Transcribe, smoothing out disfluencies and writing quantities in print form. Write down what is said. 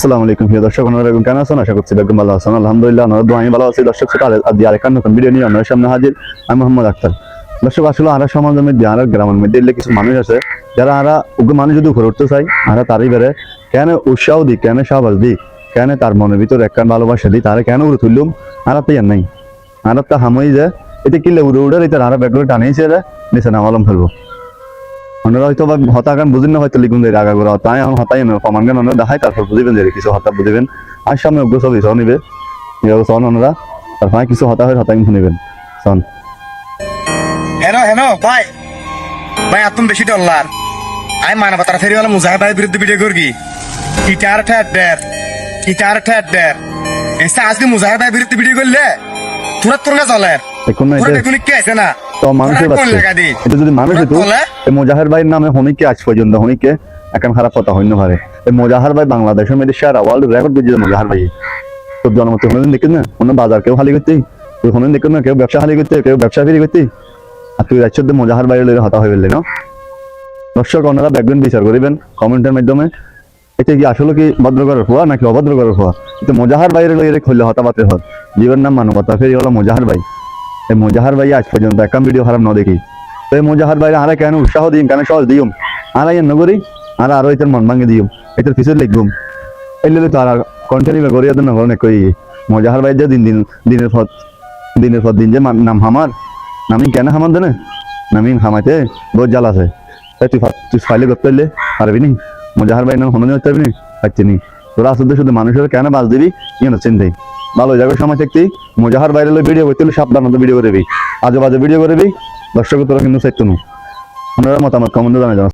আসসালামু আলাইকুম প্রিয় দর্শক, আপনারা কেমন আছেন? আশা করছি একদম ভালো আছেন। আলহামদুলিল্লাহ, আমি ভালো আছি। দর্শক আজ আরেকটা নতুন ভিডিও নিয়ে আপনাদের সামনে হাজির। আমি মোহাম্মদ আক্তার। দর্শক, আসলে আরা সমাজের মধ্যে আর গ্রামের মধ্যে কিছু মানুষ আছে যারা মানুষ যদি উপরে উঠতে চাই তারই বেড়ে কেন উৎসাহ দিই, কেন সাহস দিই, কেন তার মনের ভিতর একখান ভালোবাসা দিই, তারা কেন উড়ে তুললুম আর তো ইয়ার নাই আর তা হামই যে এতে কিনলে উড়ে উড়ে এটা আর ব্যাগ টানিয়েছে নিচে নামালাম ফেলবো। ওনারা হয়তো বা হতাগান বুঝেন না, হয়তো লিখুন যে রাগা করা তাই এখন হতাই প্রমাণ গান ওনারা দেখায়, তারপর বুঝবেন যে কিছু হতা বুঝবেন। আর সামনে অজ্ঞ ছবি সহ নিবে সন ওনারা, তারপর কিছু হতা হয় হতাই শুনিবেন সন। হেনো হেনো ভাই ভাই আতুম বেশি ডলার আই মানবতার ফেরি হলো মুজাহিদ ভাইয়ের বিরুদ্ধে ভিডিও করবি ইটার ঠেট দের এসে আজকে মুজাহিদ ভাইয়ের বিরুদ্ধে ভিডিও করলে তোরা তোর না চলে এখন না কে আছে না তো মানুষের এটা যদি মানুষ হতো মোজাহের ভাইয়ের নামে হনিকে আজ পর্যন্ত হনিকে এখন খারাপ কথা হইতে পারে। মোজাহার ভাই বাংলাদেশের মধ্যে সারা ওয়ার্ল্ড রেকর্ড দিয়েছে মোজাহার ভাই। তো জনমত কোনোদিন দেখেন না, অন্য বাজার কেউ খালি করতে, কোনোদিন দেখেন না কেউ ব্যবসা খালি করতে, কেউ ব্যবসা ফিরি করতে, আর তুই রাজ্যের মোজাহার ভাইয়ের হতা হয়ে ফেললি না। দর্শক ওনারা দেখবেন, বিচার করিবেন কমেন্টের মাধ্যমে। এটা কি আসলে কি ভদ্র করার হওয়া নাকি অভদ্র করার হওয়া? কিন্তু মোজাহার ভাইয়ের হইলে হতাপাতে হত জীবন নাম মানবতা ফেরি হলো মোজাহার ভাই। এই মোজাহার ভাই আজ পর্যন্ত একটা ভিডিও খারাপ না দেখি। তো এই মোজাহার ভাই আরে কেন উৎসাহ দিম, কেন সহজ দিম আর নগরী আরো এটার মন ভাঙে দিম, এটার পিছনে লিখবুম এই তো আর কন্টিনিউ করি না ঘরে কই মোজাহার ভাই যে দিনের পর দিন যে নাম হামার নামি কেন হামার দেনে নামি হামাইতে বহুত জাল আছে। তাই তুই ফাইলে করতে পারলে পারবি নি মোজাহার ভাই নাম হমনি হতে পারবি নি পারছি নি। তোরা আসলে শুধু মানুষের কেন বাস দিবি ইয়ে চিন্তাই ভালো জায়গায় সময় থাকতেই মোজাহার বাইরে ভিডিও করতে হলে সাবধানত ভিডিও করবি, আজে বাজে ভিডিও করবি। দর্শক তোরা কিন্তু চাইতো না। আপনারা মতামত কমেন্টে জানাই।